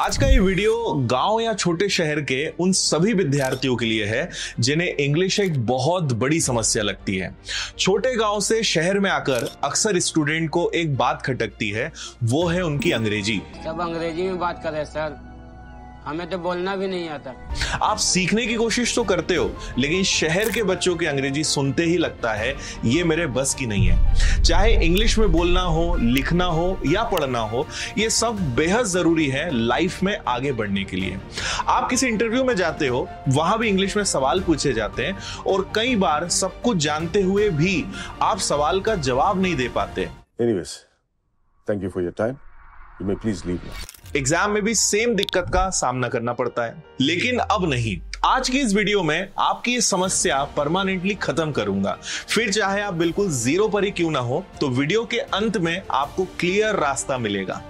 आज का ये वीडियो गांव या छोटे शहर के उन सभी विद्यार्थियों के लिए है जिन्हें इंग्लिश एक बहुत बड़ी समस्या लगती है। छोटे गांव से शहर में आकर अक्सर स्टूडेंट को एक बात खटकती है, वो है उनकी अंग्रेजी। सब अंग्रेजी में बात कर रहे सर, हमें तो बोलना भी नहीं आता। आप सीखने की कोशिश तो करते हो, लेकिन शहर के बच्चों की अंग्रेजी सुनते ही लगता है ये मेरे बस की नहीं है। चाहे इंग्लिश में बोलना हो, लिखना हो या पढ़ना हो, ये सब बेहद जरूरी है लाइफ में आगे बढ़ने के लिए। आप किसी इंटरव्यू में जाते हो, वहां भी इंग्लिश में सवाल पूछे जाते हैं और कई बार सब कुछ जानते हुए भी आप सवाल का जवाब नहीं दे पाते। Anyways, thank you for your time. You may please leave now. Exam में भी सेम दिक्कत का सामना करना पड़ता है, लेकिन अब नहीं। आज की इस वीडियो में आपकी ये समस्या परमानेंटली खत्म करूंगा। फिर चाहे आप बिल्कुल जीरो पर ही क्यों ना हो, तो वीडियो के अंत में आपको क्लियर रास्ता मिलेगा।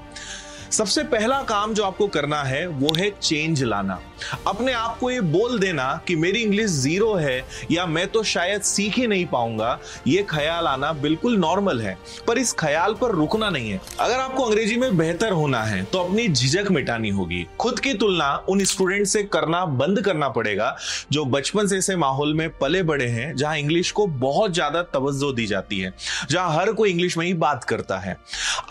सबसे पहला काम जो आपको करना है वो है चेंज लाना। अपने आप को ये बोल देना कि मेरी इंग्लिश जीरो है या मैं तो शायद सीख ही नहीं पाऊंगा। ये ख्याल आना बिल्कुल नॉर्मल है, पर इस ख्याल पर रुकना नहीं है। अगर आपको अंग्रेजी में बेहतर होना है तो अपनी झिझक मिटानी होगी। खुद की तुलना उन स्टूडेंट से करना बंद करना पड़ेगा जो बचपन से ऐसे माहौल में पले बड़े हैं जहां इंग्लिश को बहुत ज्यादा तवज्जो दी जाती है, जहां हर कोई इंग्लिश में ही बात करता है।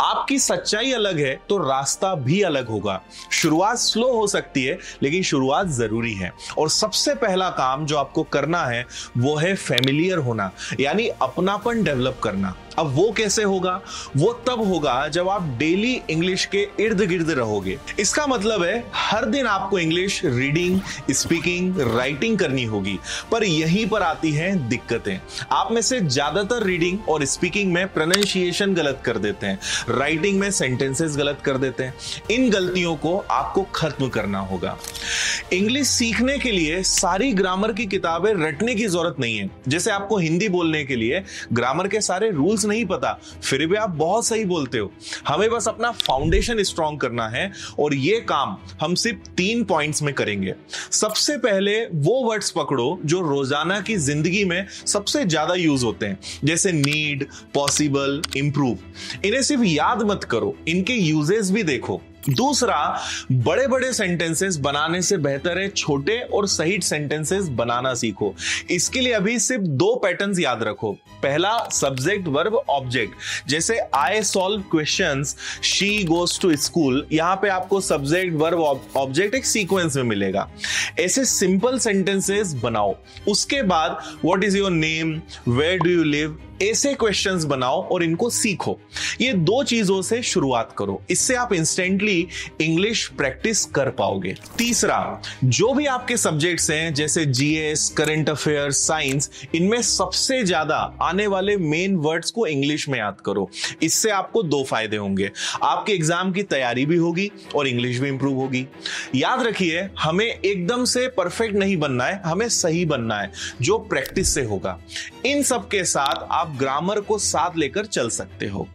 आपकी सच्चाई अलग है तो रास्ता भी अलग होगा। शुरुआत स्लो हो सकती है, लेकिन शुरुआत जरूरी है। और सबसे पहला काम जो आपको करना है वो है फैमिलियर होना, यानी अपनापन डेवलप करना। अब वो कैसे होगा? वो तब होगा जब आप डेली इंग्लिश के इर्द गिर्द रहोगे। इसका मतलब है हर दिन आपको इंग्लिश रीडिंग, स्पीकिंग, राइटिंग करनी होगी। पर यहीं पर आती हैं दिक्कतें। आप में से ज्यादातर रीडिंग और स्पीकिंग में प्रोनाउंसिएशन गलत कर देते हैं, राइटिंग में सेंटेंसेस गलत कर देते हैं। इन गलतियों को आपको खत्म करना होगा। इंग्लिश सीखने के लिए सारी ग्रामर की किताबें रटने की जरूरत नहीं है। जैसे आपको हिंदी बोलने के लिए ग्रामर के सारे रूल्स नहीं पता, फिर भी आप बहुत सही बोलते हो। हमें बस अपना फाउंडेशन स्ट्रॉन्ग करना है और ये काम हम सिर्फ 3 पॉइंट्स में करेंगे। सबसे पहले वो वर्ड्स पकड़ो जो रोजाना की जिंदगी में सबसे ज्यादा यूज होते हैं, जैसे नीड, पॉसिबल, इंप्रूव। इन्हें सिर्फ याद मत करो, इनके यूजेस भी देखो। दूसरा, बड़े बड़े सेंटेंसेस बनाने से बेहतर है छोटे और सही सेंटेंसेस बनाना सीखो। इसके लिए अभी सिर्फ 2 पैटर्न्स याद रखो। पहला, सब्जेक्ट वर्ब ऑब्जेक्ट। जैसे I solve questions, she goes to school, यहां पे आपको सब्जेक्ट वर्ब ऑब्जेक्ट एक सीक्वेंस में मिलेगा। ऐसे सिंपल सेंटेंसेस बनाओ। उसके बाद what is your name, where do you live, ऐसे क्वेश्चंस बनाओ और इनको सीखो। ये 2 चीजों से शुरुआत करो, इससे आप इंस्टेंटली इंग्लिश प्रैक्टिस कर पाओगे। तीसरा, जो भी आपके सब्जेक्ट्स हैं जैसे जीएस, करंट अफेयर्स, साइंस, इनमें सबसे ज्यादा आने वाले मेन वर्ड्स को इंग्लिश में याद करो। इससे आपको 2 फायदे होंगे, आपके एग्जाम की तैयारी भी होगी और इंग्लिश भी इंप्रूव होगी। याद रखिए, हमें एकदम से परफेक्ट नहीं बनना है, हमें सही बनना है, जो प्रैक्टिस से होगा। इन सब के साथ आप ग्रामर को साथ लेकर चल सकते हो।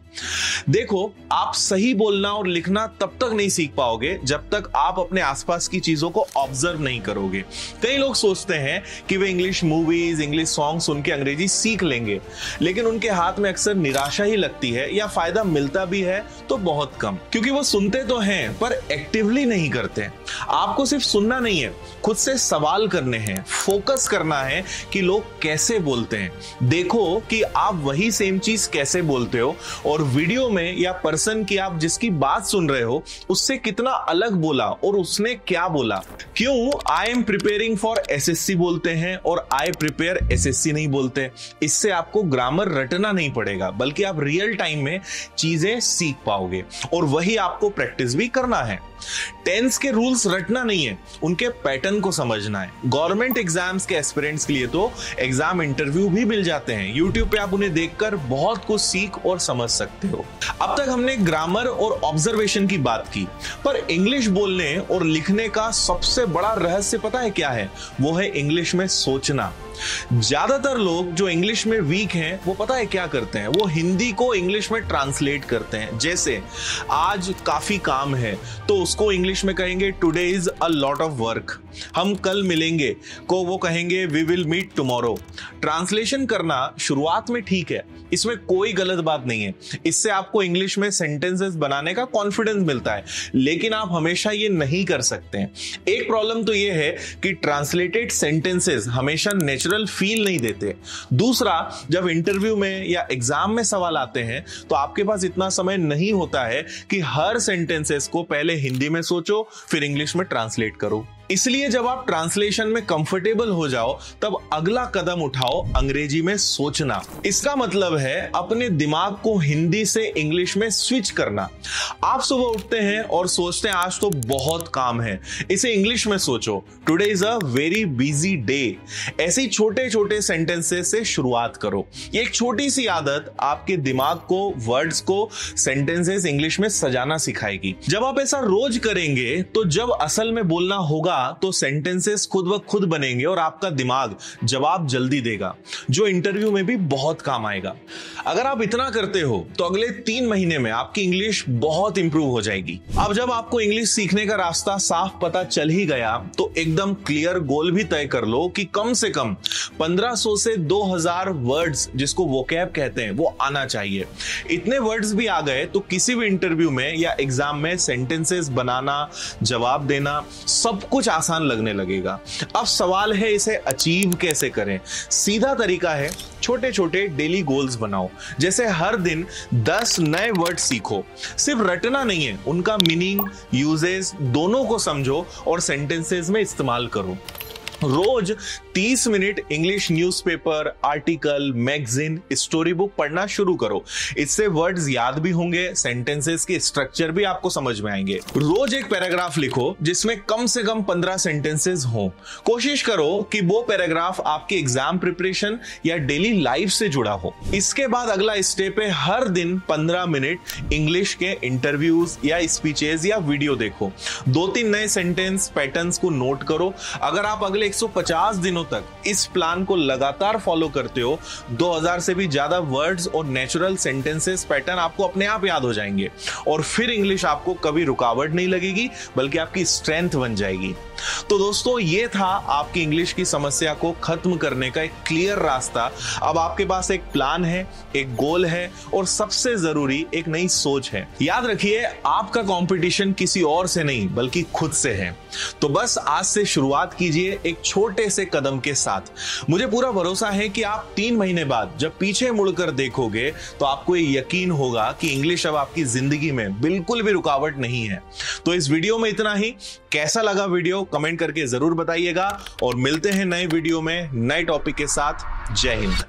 देखो, आप सही बोलना और लिखना तब तक नहीं सीख पाओगे जब तक आप अपने आसपास की चीजों को ऑब्जर्व नहीं करोगे। कई लोग सोचते हैं कि वे इंग्लिश मूवीज, इंग्लिश सॉन्ग सुन के अंग्रेजी सीख लेंगे, लेकिन उनके हाथ में अक्सर निराशा ही लगती है, या फायदा मिलता भी है तो बहुत कम, क्योंकि वो सुनते तो हैं पर एक्टिवली नहीं करते। आपको सिर्फ सुनना नहीं है, खुद से सवाल करने हैं, फोकस करना है कि लोग कैसे बोलते हैं। देखो कि आप वही सेम चीज कैसे बोलते हो और वीडियो में या पर्सन की आप जिसकी बात सुन रहे हो उससे कितना अलग बोला और उसने क्या बोला। क्यों I am preparing for SSC बोलते हैं और आई प्रिपेयर एसएससी नहीं बोलते? इससे आपको ग्रामर रटना नहीं पड़ेगा, बल्कि आप रियल टाइम में चीजें सीख पाओगे और वही आपको प्रैक्टिस भी करना है। टेंस के रूल्स रटना नहीं है, उनके पैटर्न को समझना है। गवर्नमेंट एग्जाम्स के एस्पिरेंट्स के लिए तो एग्जाम इंटरव्यू भी मिल जाते हैं, यूट्यूब पे आप उन्हें देखकर बहुत कुछ सीख और समझ सकते हो। अब तक हमने ग्रामर और ऑब्जर्वेशन की बात की, पर इंग्लिश बोलने और लिखने का सबसे बड़ा रहस्य पता है क्या है? वो है इंग्लिश में सोचना। ज्यादातर लोग जो इंग्लिश में वीक हैं, वो पता है क्या करते हैं? वो हिंदी को इंग्लिश में ट्रांसलेट करते हैं। जैसे आज काफी काम है तो उसको इंग्लिश में कहेंगे today is a lot of work. हम कल मिलेंगे को वो कहेंगे we will meet tomorrow. Translation करना शुरुआत में ठीक है, इसमें कोई गलत बात नहीं है। इससे आपको इंग्लिश में सेंटेंसेस बनाने का कॉन्फिडेंस मिलता है, लेकिन आप हमेशा ये नहीं कर सकते हैं। एक प्रॉब्लम तो ये है कि ट्रांसलेटेड सेंटेंसेस हमेशा नेचुरल फील नहीं देते। दूसरा, जब इंटरव्यू में या एग्जाम में सवाल आते हैं तो आपके पास इतना समय नहीं होता है कि हर सेंटेंसेस को पहले हिंदी में सोचो फिर इंग्लिश में ट्रांसलेट करो। इसलिए जब आप ट्रांसलेशन में कंफर्टेबल हो जाओ तब अगला कदम उठाओ अंग्रेजी में सोचना। इसका मतलब है अपने दिमाग को हिंदी से इंग्लिश में स्विच करना। आप सुबह उठते हैं और सोचते हैं आज तो बहुत काम है, इसे इंग्लिश में सोचो, today is a very busy day. ऐसे छोटे छोटे सेंटेंसेस से शुरुआत करो। ये एक छोटी सी आदत आपके दिमाग को वर्ड्स को सेंटेंसेस इंग्लिश में सजाना सिखाएगी। जब आप ऐसा रोज करेंगे तो जब असल में बोलना होगा तो सेंटेंसेस खुद ब खुद बनेंगे और आपका दिमाग जवाब जल्दी देगा, जो इंटरव्यू में भी बहुत काम आएगा। अगर आप इतना करते हो तो अगले 3 महीने में आपकी इंग्लिश बहुत इंप्रूव हो जाएगी। अब जब आपको इंग्लिश सीखने का रास्ता साफ पता चल ही गया तो एकदम क्लियर गोल भी तय कर लो कि कम से कम 1500 से 2000 वर्ड्स, जिसको वोकैब कहते हैं, वो आना चाहिए। इतने वर्ड्स भी आ गए तो किसी भी इंटरव्यू में या एग्जाम में सेंटेंसेस बनाना, जवाब देना, सब कुछ आसान लगने लगेगा। अब सवाल है इसे अचीव कैसे करें। सीधा तरीका है, छोटे छोटे डेली गोल्स बनाओ। जैसे हर दिन 10 नए वर्ड सीखो। सिर्फ रटना नहीं है, उनका मीनिंग, यूजेस दोनों को समझो और सेंटेंसेस में इस्तेमाल करो। रोज 30 minute English newspaper, article, magazine, story book पढ़ना शुरू करो। इससे वर्ड्स याद भी होंगे, सेंटेंसेस के स्ट्रक्चर भी आपको समझ में आएंगे। रोज एक पैराग्राफ लिखो जिसमें कम से कम 15 सेंटेंसेस हो। कोशिश करो कि वो पैराग्राफ आपके एग्जाम प्रिपरेशन या डेली लाइफ से जुड़ा हो। इसके बाद अगला स्टेप है हर दिन 15 मिनट इंग्लिश के इंटरव्यूज या स्पीचेस या वीडियो देखो। 2-3 नए सेंटेंस पैटर्न्स को नोट करो। अगर आप अगले 150 दिनों तक इस प्लान को लगातार फॉलो करते हो, 2000 से भी ज्यादा वर्ड्स और नेचुरल सेंटेंसेस पैटर्न आपको अपने आप याद हो जाएंगे और फिर इंग्लिश आपको कभी रुकावट नहीं लगेगी बल्कि आपकी स्ट्रेंथ बन जाएगी। तो दोस्तों, ये था आपकी इंग्लिश की समस्या को खत्म करने का एक क्लियर रास्ता। अब आपके पास एक प्लान है, एक गोल है और सबसे जरूरी एक नई सोच है। याद रखिए, आपका कंपटीशन किसी और से नहीं बल्कि खुद से है। तो बस आज से शुरुआत कीजिए एक छोटे से कदम के साथ। मुझे पूरा भरोसा है कि आप 3 महीने बाद जब पीछे मुड़कर देखोगे तो आपको ये यकीन होगा कि इंग्लिश अब आपकी जिंदगी में बिल्कुल भी रुकावट नहीं है। तो इस वीडियो में इतना ही। कैसा लगा वीडियो कमेंट करके जरूर बताइएगा और मिलते हैं नए वीडियो में नए टॉपिक के साथ। जय हिंद।